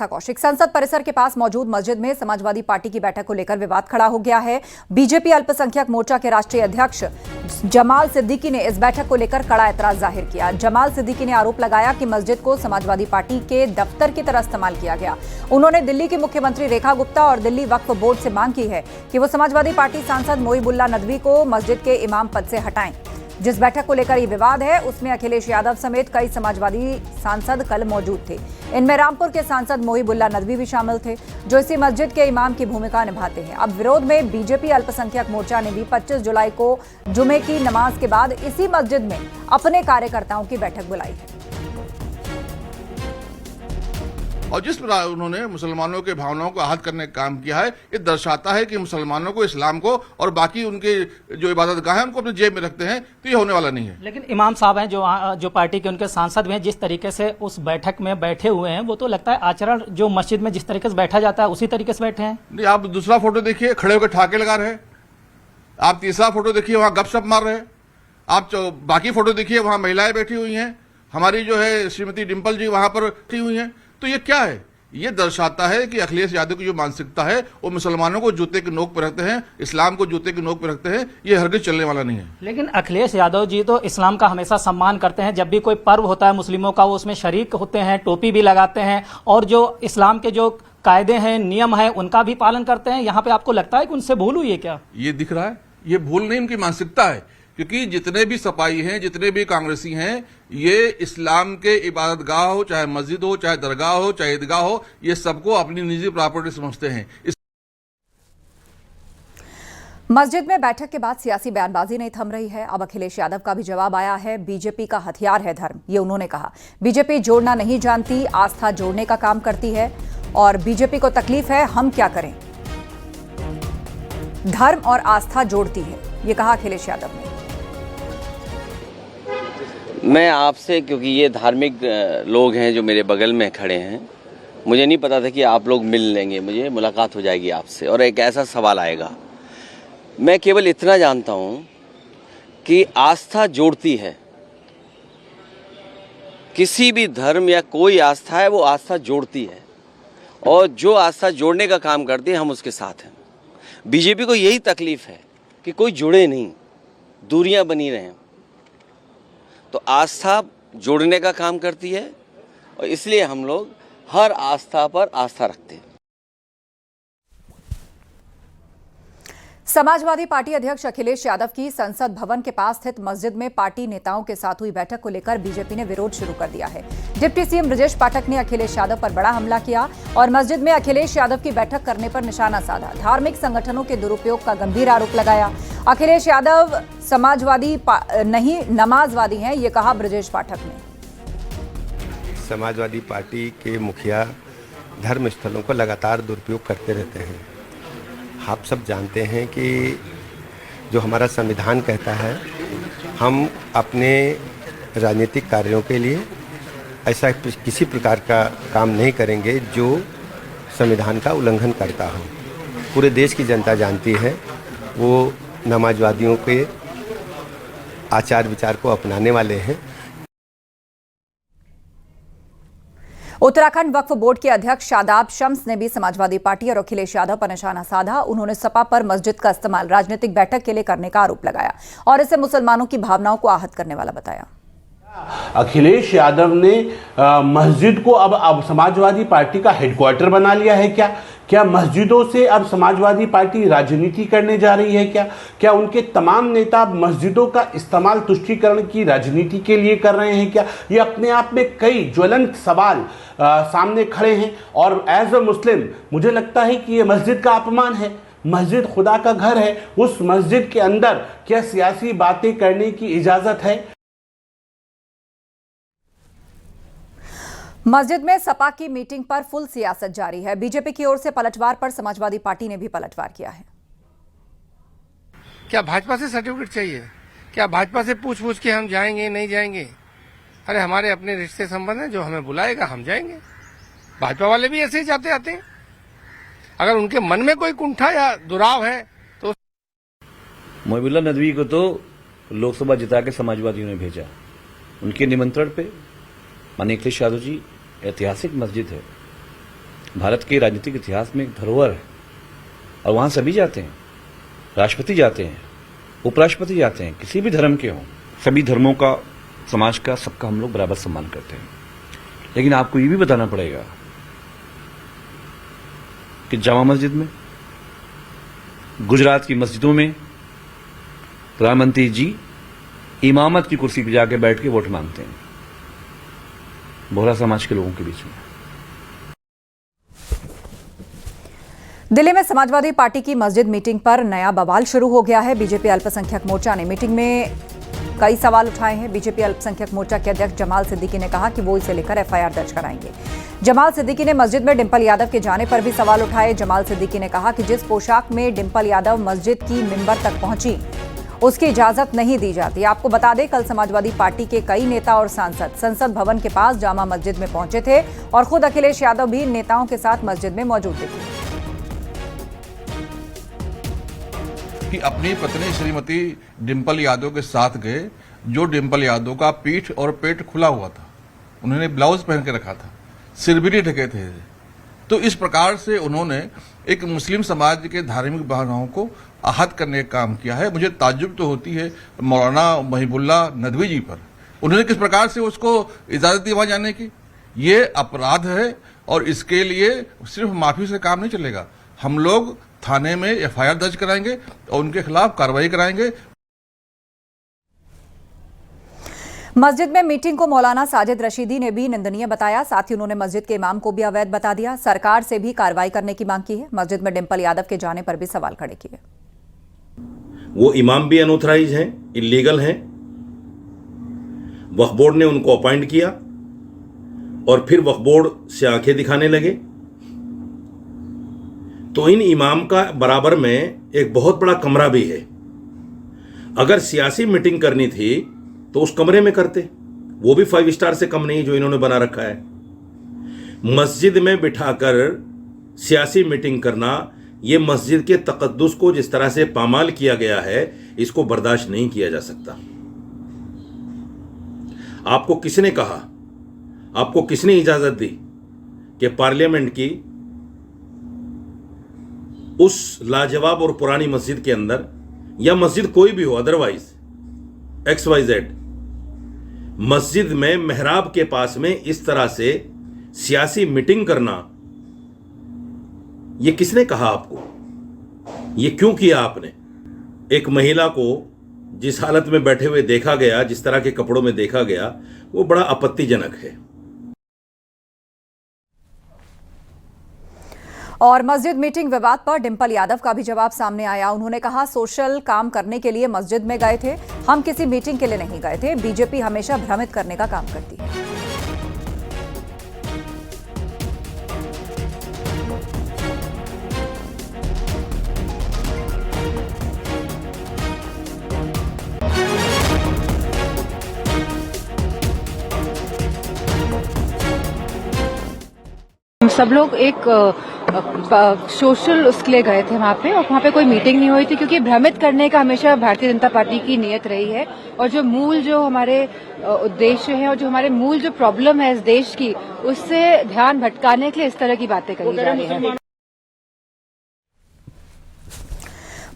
कौशिक, संसद परिसर के पास मौजूद मस्जिद में समाजवादी पार्टी की बैठक को लेकर विवाद खड़ा हो गया है। बीजेपी अल्पसंख्यक मोर्चा के राष्ट्रीय अध्यक्ष जमाल सिद्दीकी ने इस बैठक को लेकर कड़ा एतराज जाहिर किया। जमाल सिद्दीकी ने आरोप लगाया कि मस्जिद को समाजवादी पार्टी के दफ्तर की तरह इस्तेमाल किया गया। उन्होंने दिल्ली की मुख्यमंत्री रेखा गुप्ता और दिल्ली वक्फ बोर्ड से मांग की है कि वो समाजवादी पार्टी सांसद मोहिबुल्लाह नदवी को मस्जिद के इमाम पद से हटाएं। जिस बैठक को लेकर ये विवाद है उसमें अखिलेश यादव समेत कई समाजवादी सांसद कल मौजूद थे। इनमें रामपुर के सांसद मोहिबुल्लाह नदवी भी शामिल थे, जो इसी मस्जिद के इमाम की भूमिका निभाते हैं। अब विरोध में बीजेपी अल्पसंख्यक मोर्चा ने भी 25 जुलाई को जुमे की नमाज के बाद इसी मस्जिद में अपने कार्यकर्ताओं की बैठक बुलाई है। और जिस प्रकार उन्होंने मुसलमानों के भावनाओं को आहत करने का काम किया है, ये दर्शाता है कि मुसलमानों को, इस्लाम को और बाकी उनके जो इबादतगाह हैं उनको अपने जेब में रखते हैं, तो ये होने वाला नहीं है। लेकिन इमाम साहब हैं जो पार्टी के उनके सांसद भी हैं, जिस तरीके से उस बैठक में बैठे हुए हैं, वो तो लगता है आचरण जो मस्जिद में जिस तरीके से बैठा जाता है उसी तरीके से बैठे हैं। नहीं, आप दूसरा फोटो देखिए, खड़े होकर ठाके लगा रहे हैं। आप तीसरा फोटो देखिए, वहां गपशप मार रहे हैं। आप बाकी फोटो देखिए, वहां महिलाएं बैठी हुई हैं, हमारी जो है श्रीमती डिम्पल जी वहां पर बैठी हुई हैं। तो ये क्या है? ये दर्शाता है कि अखिलेश यादव की जो मानसिकता है वो मुसलमानों को जूते की नोक पर रखते हैं, इस्लाम को जूते की नोक पर रखते हैं। ये हरगिज चलने वाला नहीं है। लेकिन अखिलेश यादव जी तो इस्लाम का हमेशा सम्मान करते हैं। जब भी कोई पर्व होता है मुस्लिमों का, वो उसमें शरीक होते हैं, टोपी भी लगाते हैं और जो इस्लाम के जो कायदे हैं, नियम है, उनका भी पालन करते हैं। यहाँ पे आपको लगता है कि उनसे भूल हुई है क्या? ये दिख रहा है, ये भूल नहीं, उनकी मानसिकता है। क्योंकि जितने भी सपाई हैं, जितने भी कांग्रेसी हैं, ये इस्लाम के इबादतगाह हो, चाहे मस्जिद हो, चाहे दरगाह हो, चाहे ईदगाह हो, ये सबको अपनी निजी प्रॉपर्टी समझते हैं। मस्जिद में बैठक के बाद सियासी बयानबाजी नहीं थम रही है। अब अखिलेश यादव का भी जवाब आया है। बीजेपी का हथियार है धर्म, ये उन्होंने कहा। बीजेपी जोड़ना नहीं जानती, आस्था जोड़ने का काम करती है और बीजेपी को तकलीफ है, हम क्या करें। धर्म और आस्था जोड़ती है, ये कहा अखिलेश यादव ने। मैं आपसे, क्योंकि ये धार्मिक लोग हैं जो मेरे बगल में खड़े हैं, मुझे नहीं पता था कि आप लोग मिल लेंगे, मुझे मुलाकात हो जाएगी आपसे और एक ऐसा सवाल आएगा। मैं केवल इतना जानता हूं कि आस्था जोड़ती है। किसी भी धर्म या कोई आस्था है, वो आस्था जोड़ती है और जो आस्था जोड़ने का काम करती है, हम उसके साथ हैं। बीजेपी को यही तकलीफ है कि कोई जुड़े नहीं, दूरियां बनी रहें। तो आस्था जोड़ने का काम करती है और इसलिए हम लोग हर आस्था पर आस्था रखते हैं। समाजवादी पार्टी अध्यक्ष अखिलेश यादव की संसद भवन के पास स्थित मस्जिद में पार्टी नेताओं के साथ हुई बैठक को लेकर बीजेपी ने विरोध शुरू कर दिया है। डिप्टी सीएम ब्रजेश पाठक ने अखिलेश यादव पर बड़ा हमला किया और मस्जिद में अखिलेश यादव की बैठक करने पर निशाना साधा। धार्मिक संगठनों के दुरुपयोग का गंभीर आरोप लगाया। अखिलेश यादव समाजवादी नहीं नमाजवादी हैं, ये कहा ब्रजेश पाठक ने। समाजवादी पार्टी के मुखिया धर्म स्थलों को लगातार दुरुपयोग करते रहते हैं। आप सब जानते हैं कि जो हमारा संविधान कहता है, हम अपने राजनीतिक कार्यों के लिए ऐसा किसी प्रकार का काम नहीं करेंगे जो संविधान का उल्लंघन करता हो। पूरे देश की जनता जानती है, वो नमाजवादियों के आचार विचार को अपनाने वाले हैं। उत्तराखंड वक्फ बोर्ड के अध्यक्ष शादाब शम्स ने भी समाजवादी पार्टी और अखिलेश यादव पर निशाना साधा। उन्होंने सपा पर मस्जिद का इस्तेमाल राजनीतिक बैठक के लिए करने का आरोप लगाया और इसे मुसलमानों की भावनाओं को आहत करने वाला बताया। अखिलेश यादव ने मस्जिद को अब समाजवादी पार्टी का हेडक्वार्टर बना लिया है क्या? क्या मस्जिदों से अब समाजवादी पार्टी राजनीति करने जा रही है क्या? क्या उनके तमाम नेता मस्जिदों का इस्तेमाल तुष्टीकरण की राजनीति के लिए कर रहे हैं क्या? ये अपने आप में कई ज्वलंत सवाल सामने खड़े हैं और एज अ मुस्लिम मुझे लगता है कि ये मस्जिद का अपमान है। मस्जिद खुदा का घर है, उस मस्जिद के अंदर क्या सियासी बातें करने की इजाजत है? मस्जिद में सपा की मीटिंग पर फुल सियासत जारी है। बीजेपी की ओर से पलटवार पर समाजवादी पार्टी ने भी पलटवार किया है। क्या भाजपा से सर्टिफिकेट चाहिए? क्या भाजपा से पूछ पूछ के हम जाएंगे नहीं जाएंगे? अरे हमारे अपने रिश्ते संबंध हैं, जो हमें बुलाएगा हम जाएंगे। भाजपा वाले भी ऐसे ही जाते आते हैं। अगर उनके मन में कोई कुंठा या दुराव है तो मोहिबुल्लाह नदवी को तो लोकसभा जिता के समाजवादियों ने भेजा। उनके निमंत्रण पे माननीय अखिलेश यादव जी, ऐतिहासिक मस्जिद है, भारत के राजनीतिक इतिहास में एक धरोहर है और वहां सभी जाते हैं, राष्ट्रपति जाते हैं, उपराष्ट्रपति जाते हैं, किसी भी धर्म के हों, सभी धर्मों का, समाज का, सबका हम लोग बराबर सम्मान करते हैं। लेकिन आपको ये भी बताना पड़ेगा कि जामा मस्जिद में, गुजरात की मस्जिदों में प्रधानमंत्री जी इमामत की कुर्सी पर जाके बैठ के वोट मांगते हैं बोहरा समाज के लोगों के बीच में। दिल्ली में समाजवादी पार्टी की मस्जिद मीटिंग पर नया बवाल शुरू हो गया है। बीजेपी अल्पसंख्यक मोर्चा ने मीटिंग में कई सवाल उठाए हैं। बीजेपी अल्पसंख्यक मोर्चा के अध्यक्ष जमाल सिद्दीकी ने कहा कि वो इसे लेकर एफआईआर दर्ज कराएंगे। जमाल सिद्दीकी ने मस्जिद में डिंपल यादव के जाने पर भी सवाल उठाए। जमाल सिद्दीकी ने कहा कि जिस पोशाक में डिंपल यादव मस्जिद की मिंबर तक पहुंची उसकी इजाजत नहीं दी जाती। आपको बता दें, कल समाजवादी पार्टी के कई नेता और सांसद संसद भवन के पास जामा मस्जिद में पहुंचे थे और खुद अखिलेश यादव भी इन नेताओं के साथ मस्जिद में मौजूद थे। कि अपनी पत्नी श्रीमती डिंपल यादव के साथ गए, जो डिंपल यादव का पीठ और पेट खुला हुआ था, उन्होंने ब्लाउज पहन के रखा था, सिर भी ढके थे। तो इस प्रकार से उन्होंने एक मुस्लिम समाज के धार्मिक भावनाओं को आहत करने का काम किया है। मुझे ताज्जुब तो होती है मौलाना महिबुल्लाह नदवी जी पर, उन्होंने किस प्रकार से उसको इजाजत दी वहां जाने की। ये अपराध है और इसके लिए सिर्फ माफी से काम नहीं चलेगा। हम लोग थाने में एफआईआर दर्ज कराएंगे और उनके खिलाफ कार्रवाई कराएंगे। मस्जिद में मीटिंग को मौलाना साजिद रशीदी ने भी निंदनीय बताया। साथ ही उन्होंने मस्जिद के इमाम को भी अवैध बता दिया। सरकार से भी कार्रवाई करने की मांग की है। मस्जिद में डिंपल यादव के जाने पर भी सवाल खड़े किए। वो इमाम भी अनऑथराइज हैं, इलीगल हैं। वक्फ बोर्ड ने उनको अपॉइंट किया और फिर वक्फ बोर्ड से आंखें दिखाने लगे। तो इन इमाम का बराबर में एक बहुत बड़ा कमरा भी है। अगर सियासी मीटिंग करनी थी तो उस कमरे में करते, वो भी 5 स्टार से कम नहीं जो इन्होंने बना रखा है। मस्जिद में बिठाकर सियासी मीटिंग करना, ये मस्जिद के तकद्दुस को जिस तरह से पामाल किया गया है, इसको बर्दाश्त नहीं किया जा सकता। आपको किसने कहा, आपको किसने इजाजत दी कि पार्लियामेंट की उस लाजवाब और पुरानी मस्जिद के अंदर, या मस्जिद कोई भी हो अदरवाइज XYZ, मस्जिद में मेहराब के पास में इस तरह से सियासी मीटिंग करना, यह किसने कहा आपको? यह क्यों किया आपने? एक महिला को जिस हालत में बैठे हुए देखा गया, जिस तरह के कपड़ों में देखा गया, वो बड़ा आपत्तिजनक है। और मस्जिद मीटिंग विवाद पर डिंपल यादव का भी जवाब सामने आया। उन्होंने कहा, सोशल काम करने के लिए मस्जिद में गए थे, हम किसी मीटिंग के लिए नहीं गए थे। बीजेपी हमेशा भ्रमित करने का काम करती है। सब लोग एक सोशल उसके लिए गए थे वहाँ पे, और वहाँ पे कोई मीटिंग नहीं हुई थी, क्योंकि भ्रमित करने का हमेशा भारतीय जनता पार्टी की नीयत रही है। और जो मूल जो हमारे उद्देश्य है और जो हमारे मूल जो प्रॉब्लम है इस देश की, उससे ध्यान भटकाने के लिए इस तरह की बातें कही जा रही है।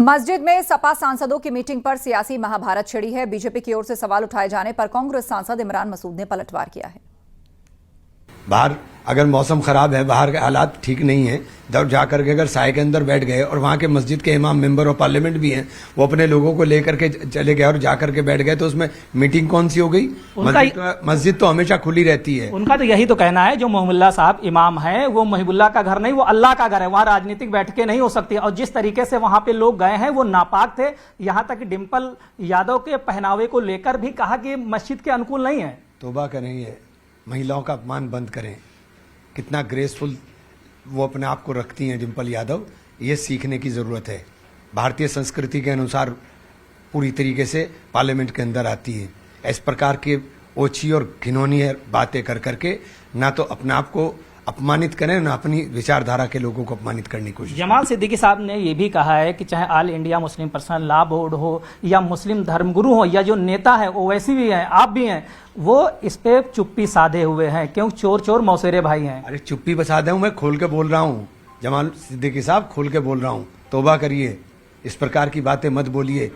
मस्जिद में सपा सांसदों की मीटिंग पर सियासी महाभारत छिड़ी है। बीजेपी की ओर से सवाल उठाए जाने पर कांग्रेस सांसद इमरान मसूद ने पलटवार किया है। बाहर अगर मौसम खराब है, बाहर के हालात ठीक नहीं है, तब जाकर के अगर साए के अंदर बैठ गए और वहां के मस्जिद के इमाम मेंबर ऑफ पार्लियामेंट भी हैं, वो अपने लोगों को लेकर के चले गए और जाकर के बैठ गए, तो उसमें मीटिंग कौन सी हो गई? मस्जिद तो हमेशा खुली रहती है। उनका तो यही तो कहना है, जो मोहमुल्ला साहब इमाम है, वो महिबुल्लाह का घर नहीं, वो अल्लाह का घर है। वहां राजनीतिक बैठकें नहीं हो सकती। और जिस तरीके से वहां पे लोग गए हैं वो नापाक थे। यहां तक डिंपल यादव के पहनावे को लेकर भी कहा कि मस्जिद के अनुकूल नहीं है। तौबा करें, ये महिलाओं का अपमान बंद करें। कितना ग्रेसफुल वो अपने आप को रखती हैं डिंपल यादव, ये सीखने की ज़रूरत है। भारतीय संस्कृति के अनुसार पूरी तरीके से पार्लियामेंट के अंदर आती है। इस प्रकार के ओछी और घिनौनी बातें कर करके ना तो अपने आप को अपमानित करें, ना अपनी विचारधारा के लोगों को अपमानित करने की कोशिश। जमाल सिद्दीकी साहब ने यह भी कहा है कि चाहे all India Muslim personal law board हो या मुस्लिम धर्मगुरु हो या जो नेता है ओवैसी भी हैं, आप भी हैं, वो इस पे चुप्पी साधे हुए हैं, क्यों चोर चोर मौसेरे भाई हैं। अरे चुप्पी बसा दे, मैं खोल के बोल रहा हूँ जमाल सिद्दीकी साहब, खोल के बोल रहा हूँ, तौबा करिए, इस प्रकार की बातें मत बोलिए।